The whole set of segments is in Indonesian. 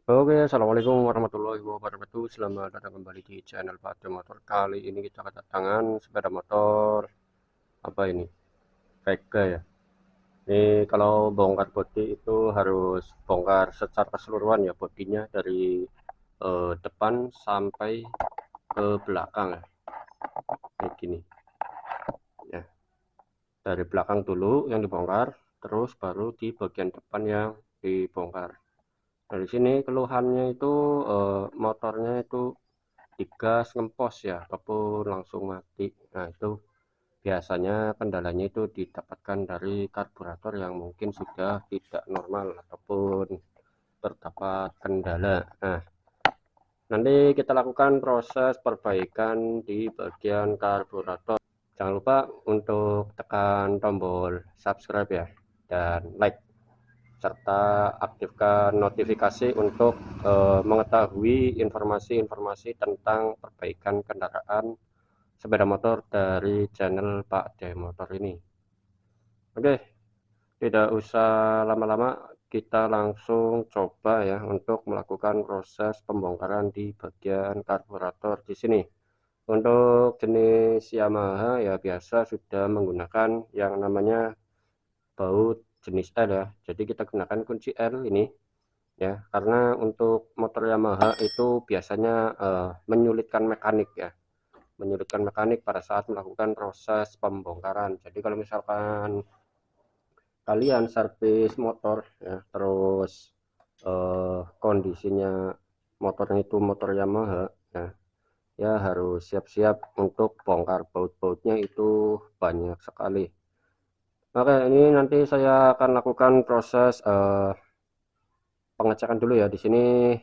Oke, assalamualaikum warahmatullahi wabarakatuh. Selamat datang kembali di channel Pak Motor. Kali ini kita kedatangan sepeda motor apa ini? Vega ya. Ini kalau bongkar bodi itu harus bongkar secara keseluruhan ya, bodinya dari depan sampai ke belakang ya. Kayak gini ya. Dari belakang dulu yang dibongkar, terus baru di bagian depan yang dibongkar. Nah, di sini keluhannya itu motornya itu digas ngempos ya ataupun langsung mati. Nah, itu biasanya kendalanya itu didapatkan dari karburator yang mungkin sudah tidak normal ataupun terdapat kendala. Nah, nanti kita lakukan proses perbaikan di bagian karburator. Jangan lupa untuk tekan tombol subscribe ya dan like, serta aktifkan notifikasi untuk mengetahui informasi-informasi tentang perbaikan kendaraan sepeda motor dari channel Pak D Motor ini. Oke, tidak usah lama-lama, kita langsung coba ya untuk melakukan proses pembongkaran di bagian karburator di sini. Untuk jenis Yamaha ya biasa sudah menggunakan yang namanya baut jenis L ya. Jadi kita gunakan kunci L ini ya, karena untuk motor Yamaha itu biasanya menyulitkan mekanik ya, menyulitkan mekanik pada saat melakukan proses pembongkaran. Jadi kalau misalkan kalian servis motor ya, terus kondisinya motornya itu motor Yamaha ya, ya harus siap-siap untuk bongkar baut-bautnya itu banyak sekali. Oke, ini nanti saya akan lakukan proses pengecekan dulu ya. Di sini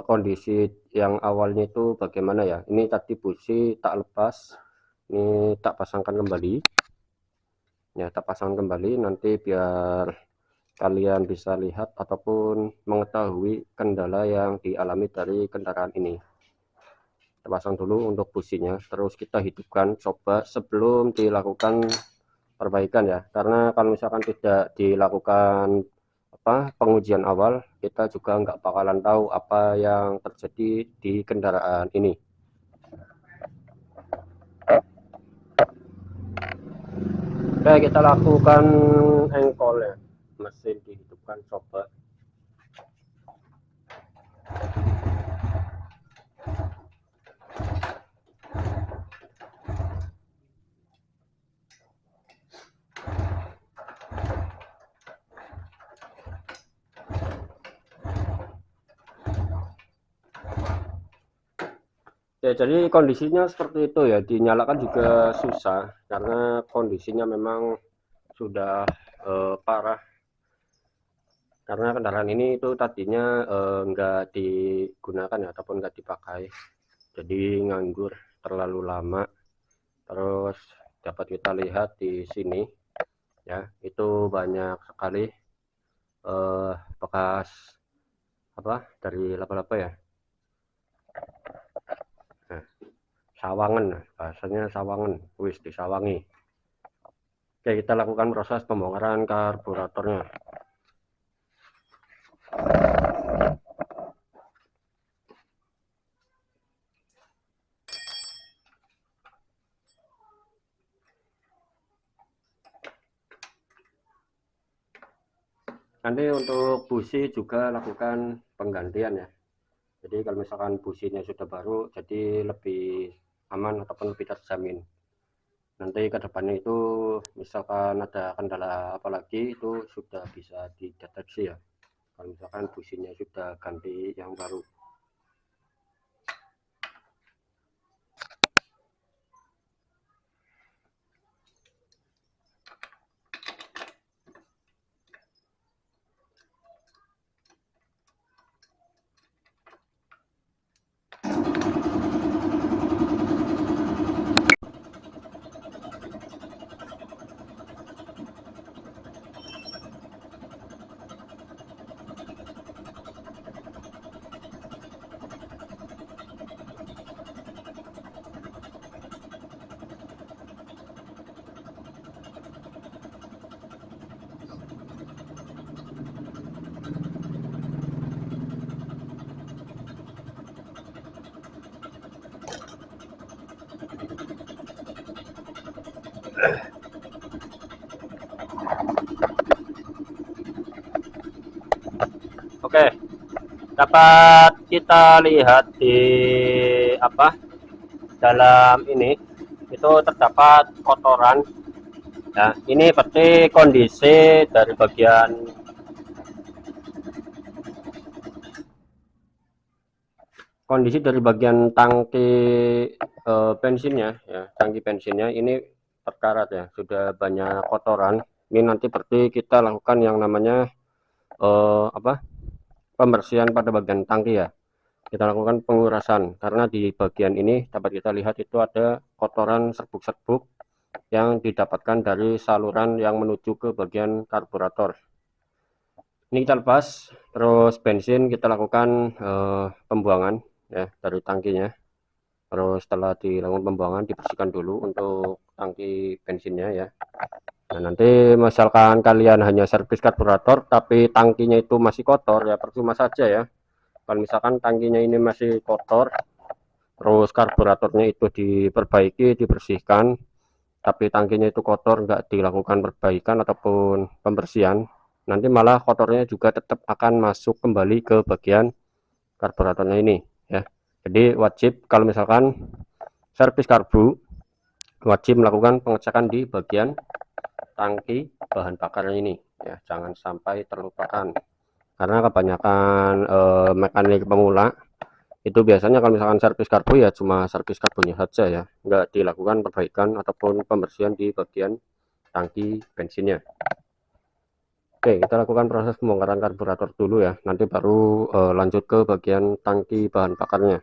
kondisi yang awalnya itu bagaimana ya. Ini tadi busi tak lepas, ini tak pasangkan kembali ya, tak pasang kembali nanti biar kalian bisa lihat ataupun mengetahui kendala yang dialami dari kendaraan ini. Kita pasang dulu untuk businya, terus kita hidupkan coba sebelum dilakukan perbaikan ya, karena kalau misalkan tidak dilakukan pengujian awal, kita juga nggak bakalan tahu apa yang terjadi di kendaraan ini. Oke, kita lakukan engkol ya, mesin dihidupkan coba. Ya, jadi kondisinya seperti itu ya, dinyalakan juga susah karena kondisinya memang sudah parah, karena kendaraan ini itu tadinya enggak digunakan ya, ataupun enggak dipakai, jadi nganggur terlalu lama. Terus dapat kita lihat di sini ya, itu banyak sekali bekas apa dari laba-laba ya. Nah, sawangan, bahasanya sawangan, wis disawangi. Oke, kita lakukan proses pembongkaran karburatornya. Nanti untuk busi juga lakukan penggantian ya. Jadi kalau misalkan businya sudah baru, jadi lebih aman ataupun lebih terjamin. Nanti ke depannya itu misalkan ada kendala apalagi itu sudah bisa dideteksi ya, kalau misalkan businya sudah ganti yang baru. Oke, dapat kita lihat di apa dalam ini itu terdapat kotoran ya. Ini berarti kondisi dari bagian tangki bensinnya ya, tangki bensinnya ini terkarat ya, sudah banyak kotoran. Ini nanti berarti kita lakukan yang namanya apa pembersihan pada bagian tangki ya. Kita lakukan pengurasan karena di bagian ini dapat kita lihat itu ada kotoran serbuk-serbuk yang didapatkan dari saluran yang menuju ke bagian karburator. Ini kita lepas, terus bensin kita lakukan pembuangan ya dari tangkinya. Terus setelah dilakukan pembuangan dibersihkan dulu untuk tangki bensinnya ya. Nah, nanti misalkan kalian hanya servis karburator tapi tangkinya itu masih kotor ya percuma saja ya. Kalau misalkan tangkinya ini masih kotor, terus karburatornya itu diperbaiki, dibersihkan, tapi tangkinya itu kotor, nggak dilakukan perbaikan ataupun pembersihan, nanti malah kotornya juga tetap akan masuk kembali ke bagian karburatornya ini ya. Jadi wajib kalau misalkan servis karbu, wajib melakukan pengecekan di bagian tangki bahan bakarnya ini ya, jangan sampai terlupakan karena kebanyakan mekanik pemula itu biasanya kalau misalkan servis karbu ya cuma servis karbunya saja ya, nggak dilakukan perbaikan ataupun pembersihan di bagian tangki bensinnya. Oke, kita lakukan proses pembongkaran karburator dulu ya, nanti baru lanjut ke bagian tangki bahan bakarnya.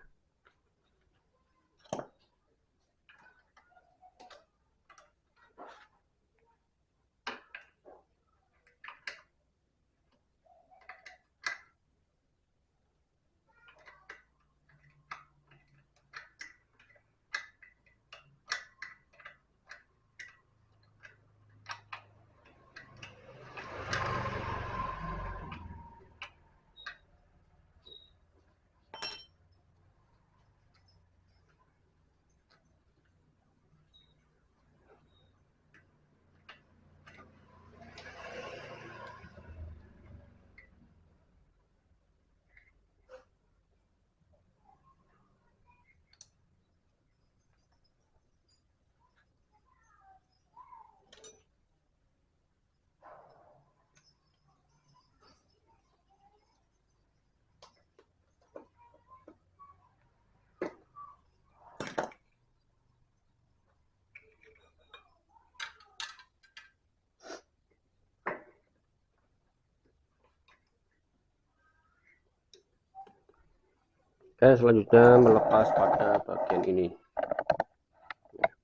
Oke, selanjutnya melepas pada bagian ini,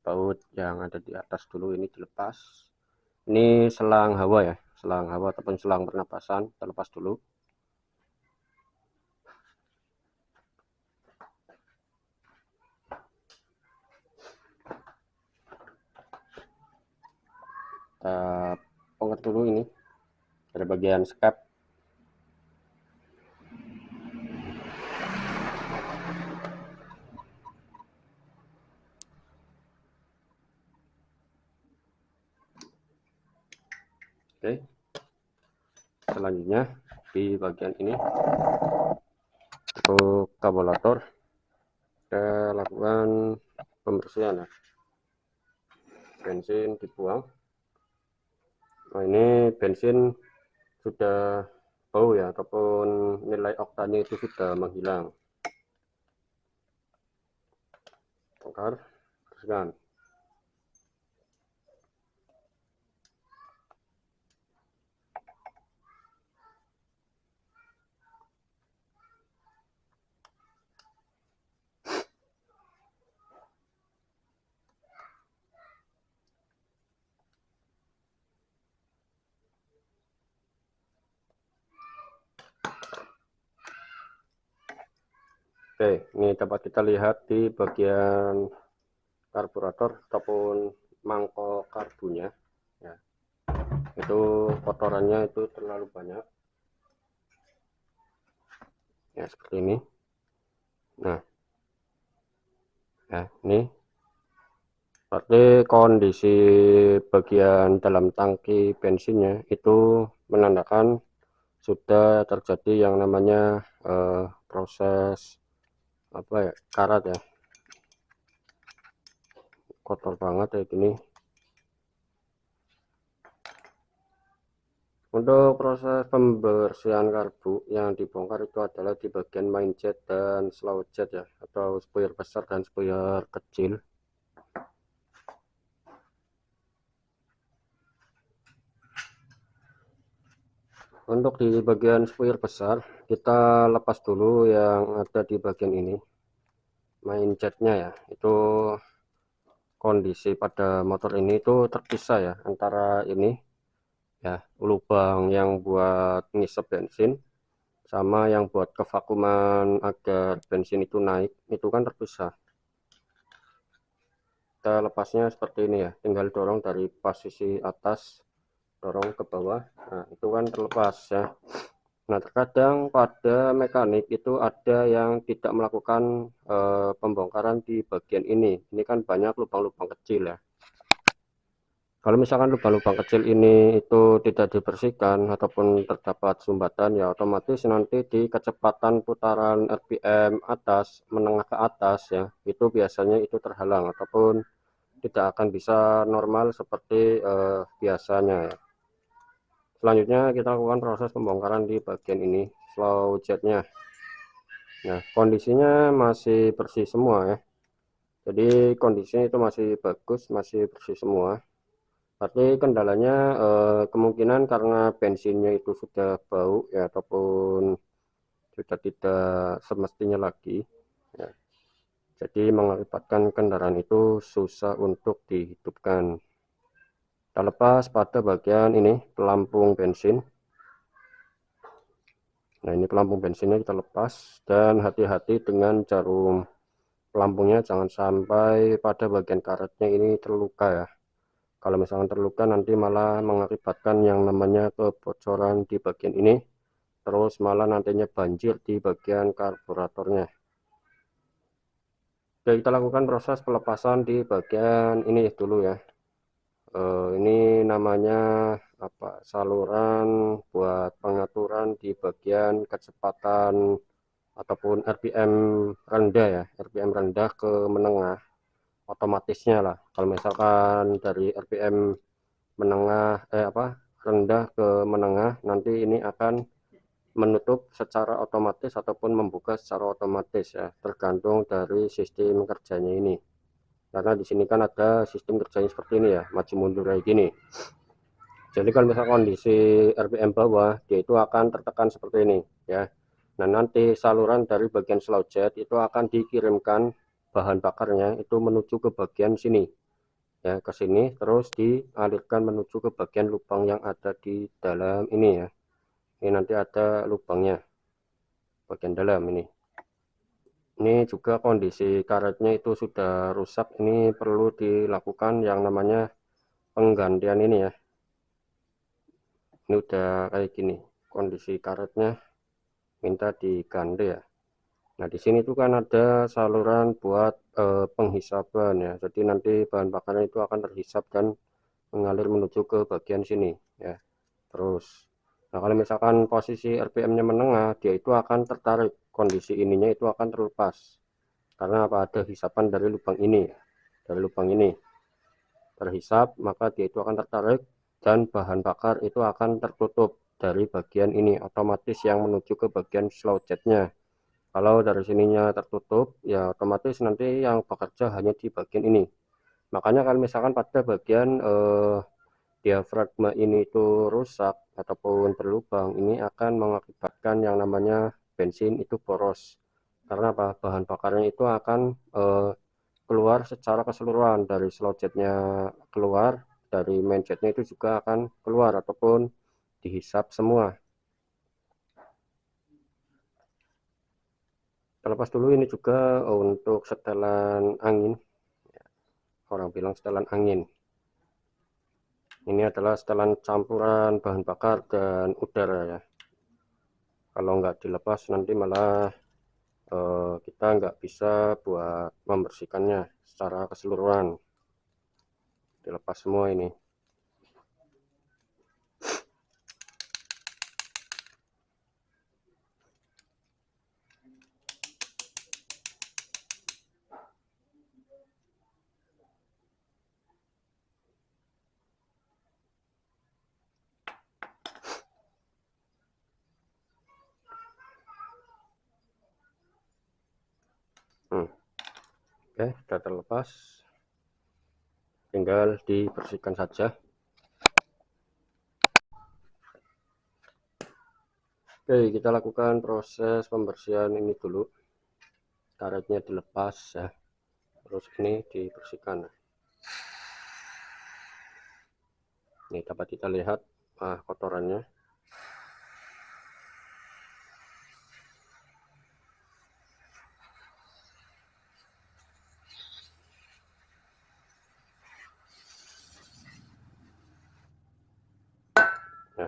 baut yang ada di atas dulu ini dilepas. Ini selang hawa ya, selang hawa ataupun selang pernapasan kita lepas dulu. Kita bongkar dulu ini dari bagian skep. Oke, selanjutnya di bagian ini untuk karburator kita lakukan pembersihan ya. Bensin dibuang. Nah, ini bensin sudah bau ya ataupun nilai oktannya itu sudah menghilang. Bongkar, bersihkan. Oke, ini dapat kita lihat di bagian karburator ataupun mangkok karbunya ya, itu kotorannya itu terlalu banyak ya, seperti ini. Nah ya, ini Berarti kondisi bagian dalam tangki bensinnya itu menandakan sudah terjadi yang namanya proses apa ya, karat ya, kotor banget ya gini. Untuk proses pembersihan karbu yang dibongkar itu adalah di bagian main jet dan slow jet ya, atau spoiler besar dan spoiler kecil. Untuk di bagian spoiler besar, kita lepas dulu yang ada di bagian ini, main jetnya ya. Itu kondisi pada motor ini itu terpisah ya, antara ini ya, lubang yang buat ngisep bensin sama yang buat kevakuman agar bensin itu naik, itu kan terpisah. Kita lepasnya seperti ini ya, tinggal dorong dari posisi atas, dorong ke bawah, nah itu kan terlepas ya. Nah, terkadang pada mekanik itu ada yang tidak melakukan pembongkaran di bagian ini kan banyak lubang-lubang kecil ya. Kalau misalkan lubang-lubang kecil ini itu tidak dibersihkan ataupun terdapat sumbatan, ya otomatis nanti di kecepatan putaran RPM atas, menengah ke atas ya, itu biasanya itu terhalang ataupun tidak akan bisa normal seperti biasanya ya. Selanjutnya kita lakukan proses pembongkaran di bagian ini, slow jetnya. Nah, kondisinya masih bersih semua ya. Jadi kondisinya itu masih bagus, masih bersih semua. Tapi kendalanya kemungkinan karena bensinnya itu sudah bau ya, ataupun sudah tidak semestinya lagi ya. Jadi mengakibatkan kendaraan itu susah untuk dihidupkan. Kita lepas pada bagian ini pelampung bensin. Nah, ini pelampung bensinnya kita lepas, dan hati-hati dengan jarum pelampungnya, jangan sampai pada bagian karetnya ini terluka ya. Kalau misalkan terluka nanti malah mengakibatkan yang namanya kebocoran di bagian ini, terus malah nantinya banjir di bagian karburatornya. Oke, kita lakukan proses pelepasan di bagian ini dulu ya. Ini namanya apa, saluran buat pengaturan di bagian kecepatan ataupun RPM rendah ya, RPM rendah ke menengah, otomatisnya lah. Kalau misalkan dari RPM menengah rendah ke menengah, nanti ini akan menutup secara otomatis ataupun membuka secara otomatis ya, tergantung dari sistem kerjanya ini. Karena di sini kan ada sistem kerjanya seperti ini ya, maju mundur kayak gini. Jadi kalau misal kondisi RPM bawah, dia itu akan tertekan seperti ini ya. Nah, nanti saluran dari bagian slow jet itu akan dikirimkan bahan bakarnya itu menuju ke bagian sini ya, ke sini, terus dialirkan menuju ke bagian lubang yang ada di dalam ini ya. Ini nanti ada lubangnya bagian dalam ini. Ini juga kondisi karetnya itu sudah rusak, ini perlu dilakukan yang namanya penggantian ini ya. Ini udah kayak gini kondisi karetnya, minta diganti ya. Nah, di sini tuh kan ada saluran buat penghisapan ya. Jadi nanti bahan bakarnya itu akan terhisap dan mengalir menuju ke bagian sini ya. Terus, nah kalau misalkan posisi RPM-nya menengah, dia itu akan tertarik, kondisi ininya itu akan terlepas. Karena apa? Ada hisapan dari lubang ini, dari lubang ini terhisap, maka dia itu akan tertarik dan bahan bakar itu akan tertutup dari bagian ini, otomatis yang menuju ke bagian slow jetnya. Kalau dari sininya tertutup, ya otomatis nanti yang bekerja hanya di bagian ini. Makanya kalau misalkan pada bagian diafragma ini itu rusak ataupun berlubang, ini akan mengakibatkan yang namanya bensin itu boros. Karena apa? Bahan bakarnya itu akan keluar secara keseluruhan, dari slow jetnya keluar, dari main jetnya itu juga akan keluar ataupun dihisap semua. Terlepas dulu ini juga untuk setelan angin, orang bilang setelan angin. Ini adalah setelan campuran bahan bakar dan udara ya. Kalau nggak dilepas nanti malah kita nggak bisa buat membersihkannya secara keseluruhan. dilepas semua ini. Oke, sudah terlepas, tinggal dibersihkan saja. Oke, kita lakukan proses pembersihan ini dulu. Karetnya dilepas ya, terus ini dibersihkan. Ini dapat kita lihat kotorannya. Nah,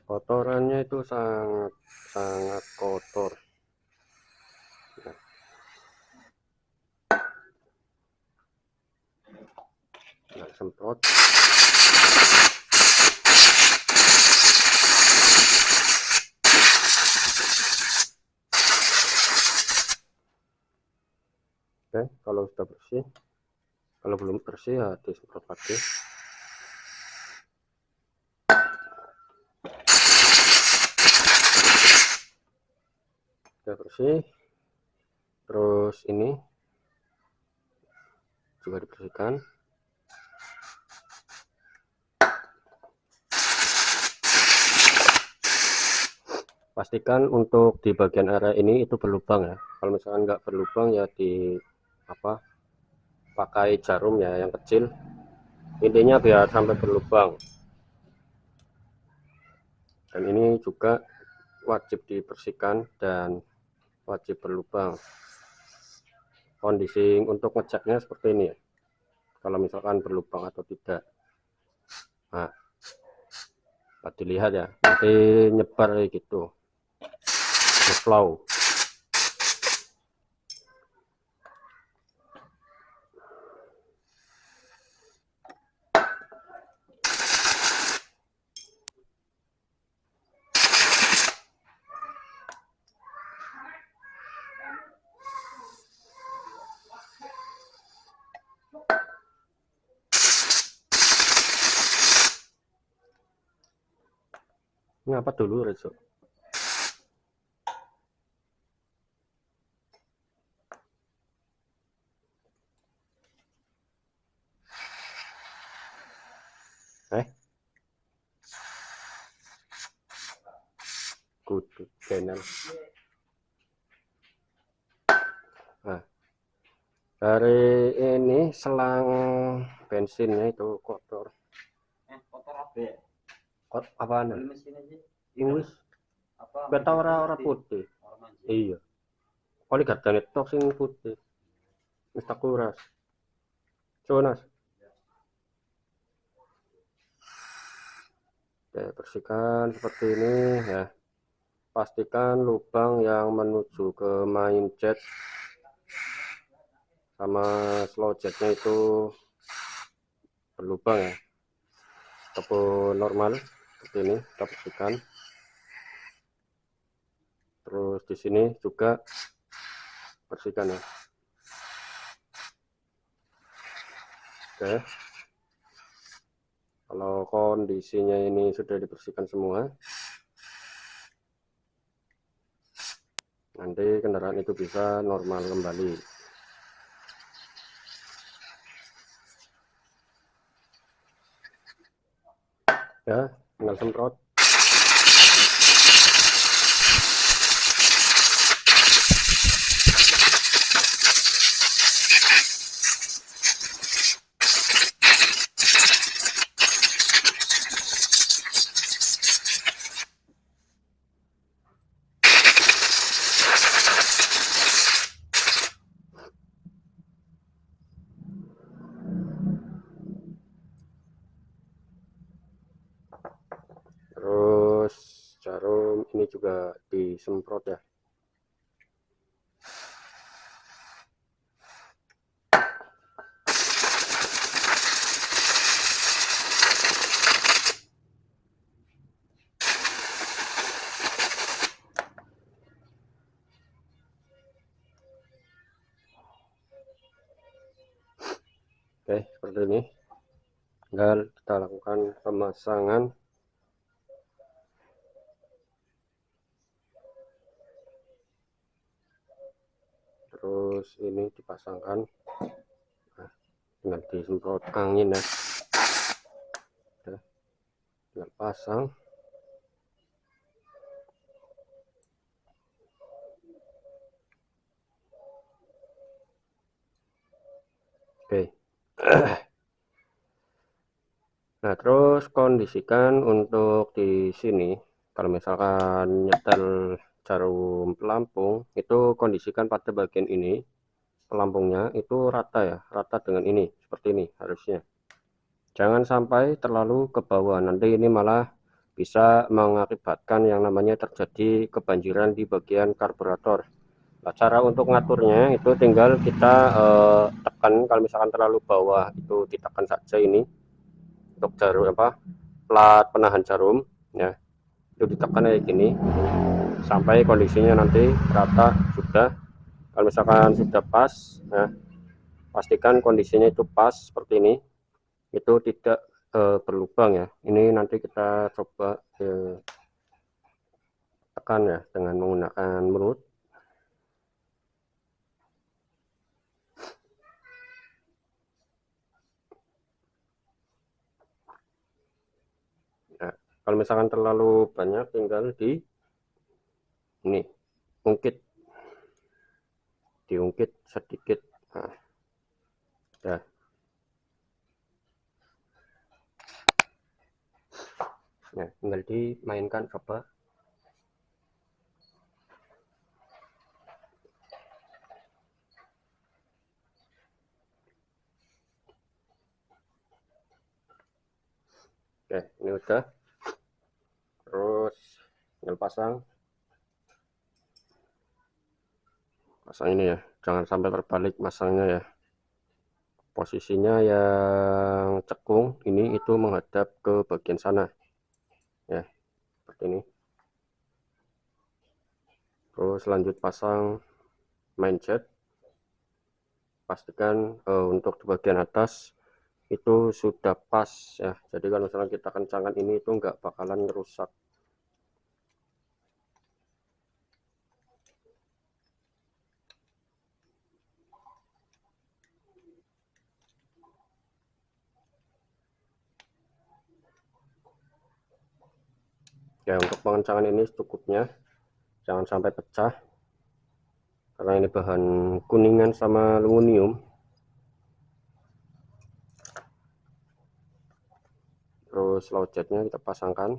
kotorannya itu sangat kotor. Nah, semprot. Oke, kalau sudah bersih, kalau belum bersih ya disemprot lagi. Sudah bersih, terus ini juga dibersihkan. Pastikan untuk di bagian area ini itu berlubang ya. Kalau misalkan nggak berlubang ya pakai jarum ya yang kecil, intinya biar sampai berlubang. Dan ini juga wajib dibersihkan dan wajib berlubang. Kondisi untuk ngeceknya seperti ini ya, kalau misalkan berlubang atau tidak. Nah, dapat dilihat ya, nanti nyebar gitu, ngeflow. Ngapa dulu Rezo? Good channel. Nah, dari ini selang bensinnya itu kotor. Kotor apa ya? Apaan? Mesin aja. Wis, Apa? beta ora putih. Iya. Kali gardane tok sing putih. Wis tak kuras. Jonas. Oke, bersihkan seperti ini ya. Pastikan lubang yang menuju ke main jet sama slow jetnya itu berlubang ya, ataupun normal seperti ini. Kita bersihkan. Terus di sini juga bersihkan ya. Oke, kalau kondisinya ini sudah dibersihkan semua, nanti kendaraan itu bisa normal kembali. Ya, tinggal semprot. Terus jarum ini juga disemprot ya. Oke, seperti ini. Tinggal kita lakukan pemasangan. Terus ini dipasangkan. Nah, tinggal disemprot angin ya. Tinggal pasang. Oke. Nah, terus kondisikan untuk di sini, kalau misalkan nyetel jarum pelampung, itu kondisikan pada bagian ini, pelampungnya itu rata ya, rata dengan ini, seperti ini harusnya. Jangan sampai terlalu ke bawah, nanti ini malah bisa mengakibatkan yang namanya terjadi kebanjiran di bagian karburator. Nah, cara untuk ngaturnya itu tinggal kita tekan, kalau misalkan terlalu bawah itu ditekan saja ini untuk jarum plat penahan jarum ya, itu ditekan kayak gini sampai kondisinya nanti rata sudah. Kalau misalkan sudah pas ya, pastikan kondisinya itu pas seperti ini, itu tidak berlubang ya. Ini nanti kita coba tekan ya dengan menggunakan mulut. Nah, kalau misalkan terlalu banyak tinggal di ini diungkit sedikit. Nah, ya. Nah, tinggal dimainkan coba. Oke, ini udah. Terus tinggal pasang ini ya, jangan sampai terbalik masangnya ya. Posisinya yang cekung ini itu menghadap ke bagian sana ya, seperti ini. Terus lanjut pasang main jet. Pastikan untuk di bagian atas itu sudah pas ya, jadi kalau misalnya kita kencangkan ini itu enggak bakalan merusak. Ya, untuk pengencangan ini cukupnya, jangan sampai pecah karena ini bahan kuningan sama aluminium. Terus low jetnya kita pasangkan,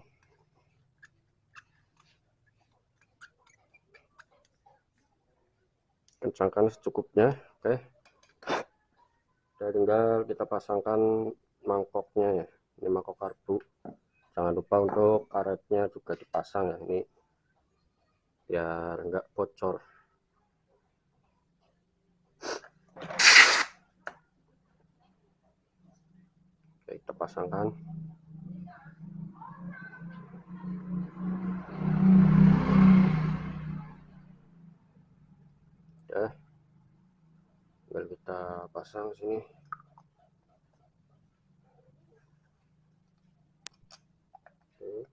kencangkan secukupnya. Oke, dan tinggal kita pasangkan mangkoknya ya, ini mangkok karbu. Jangan lupa untuk karetnya juga dipasang ya, ini biar enggak bocor. Oke, kita pasangkan. Ya, tinggal kita pasang sini. Oke.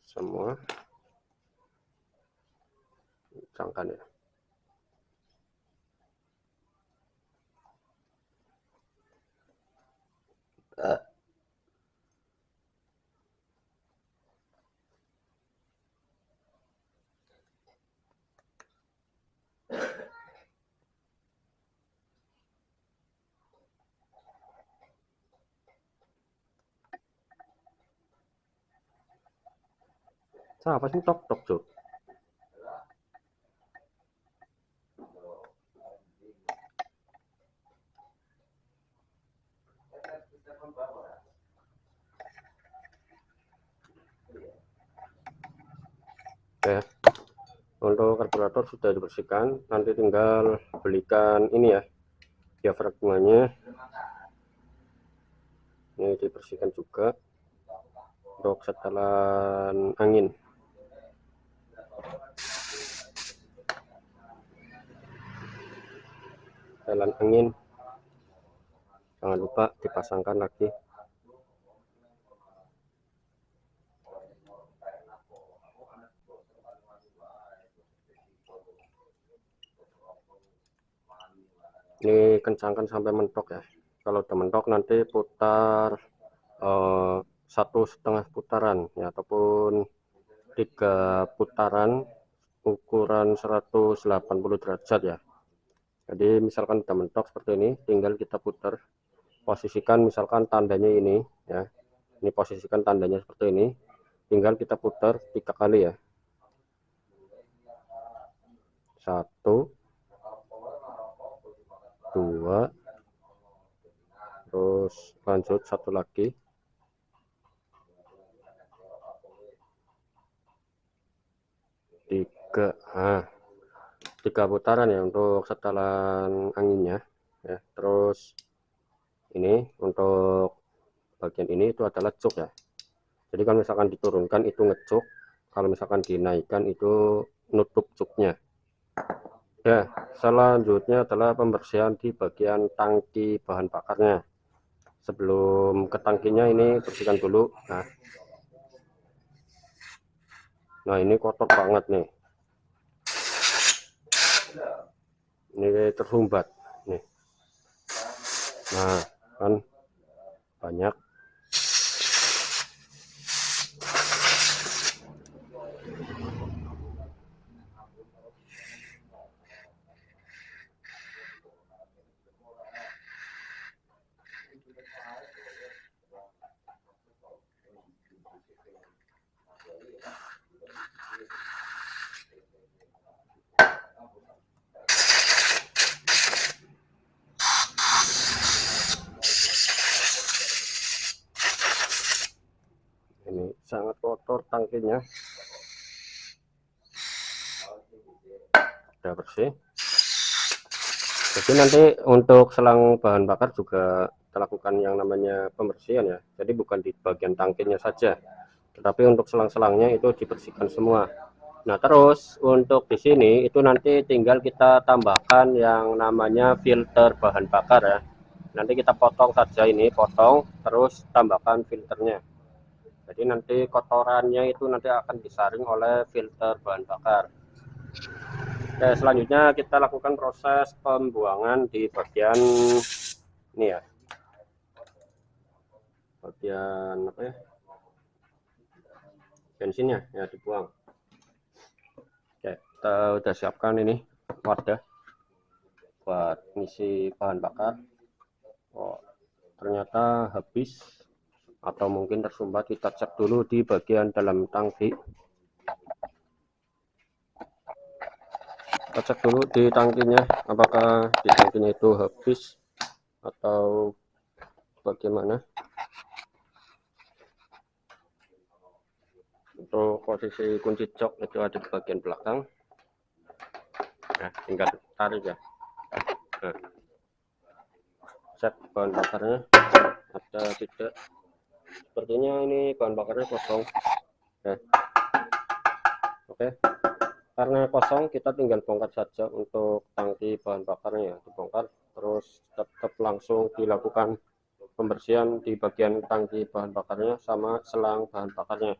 Semua kencangkan ya. Apa sih tok tok Cuk? Oke, untuk karburator sudah dibersihkan, nanti tinggal belikan ini ya, diafragmanya ini dibersihkan juga untuk setelan angin. setelan angin jangan lupa dipasangkan lagi. Ini kencangkan sampai mentok ya. Kalau udah mentok nanti putar 1,5 putaran ya, ataupun 3 putaran ukuran 180 derajat ya. Jadi misalkan udah mentok seperti ini, tinggal kita putar, posisikan misalkan tandanya ini ya, ini posisikan tandanya seperti ini, tinggal kita putar 3 kali ya, 1 2, terus lanjut 1 lagi, 3. Nah, 3 putaran ya untuk setelan anginnya ya. Terus ini untuk bagian ini itu adalah cuk ya. Jadi kalau misalkan diturunkan itu ngecuk, kalau misalkan dinaikkan itu nutup cuknya ya. Selanjutnya adalah pembersihan di bagian tangki bahan bakarnya. Sebelum ke tangkinya ini bersihkan dulu. Nah ini kotor banget nih, ini tersumbat nih. Nah kan banyak. Ini sangat kotor tangkinya, udah bersih. Jadi nanti untuk selang bahan bakar juga kita lakukan yang namanya pembersihan ya. Jadi bukan di bagian tangkinya saja, tetapi untuk selang-selangnya itu dibersihkan semua. Nah terus untuk di sini itu nanti tinggal kita tambahkan yang namanya filter bahan bakar ya. Nanti kita potong saja, ini potong, terus tambahkan filternya. Jadi nanti kotorannya itu nanti akan disaring oleh filter bahan bakar. Oke, selanjutnya kita lakukan proses pembuangan di bagian ini ya, bagian apa ya, bensinnya ya dibuang. Oke, kita udah siapkan ini wadah buat ngisi bahan bakar. Oh, ternyata habis atau mungkin tersumbat, kita cek dulu di bagian dalam tangki. Kita cek dulu di tangkinya, apakah di tangkinya itu habis atau bagaimana. Untuk posisi kunci jok itu ada di bagian belakang. Nah, tinggal tarik ya. Nah, cek bahan bakarnya ada tidak. Sepertinya ini bahan bakarnya kosong. Nah, oke. Karena kosong, kita tinggal bongkar saja untuk tangki bahan bakarnya, dibongkar, terus tetap langsung dilakukan pembersihan di bagian tangki bahan bakarnya sama selang bahan bakarnya.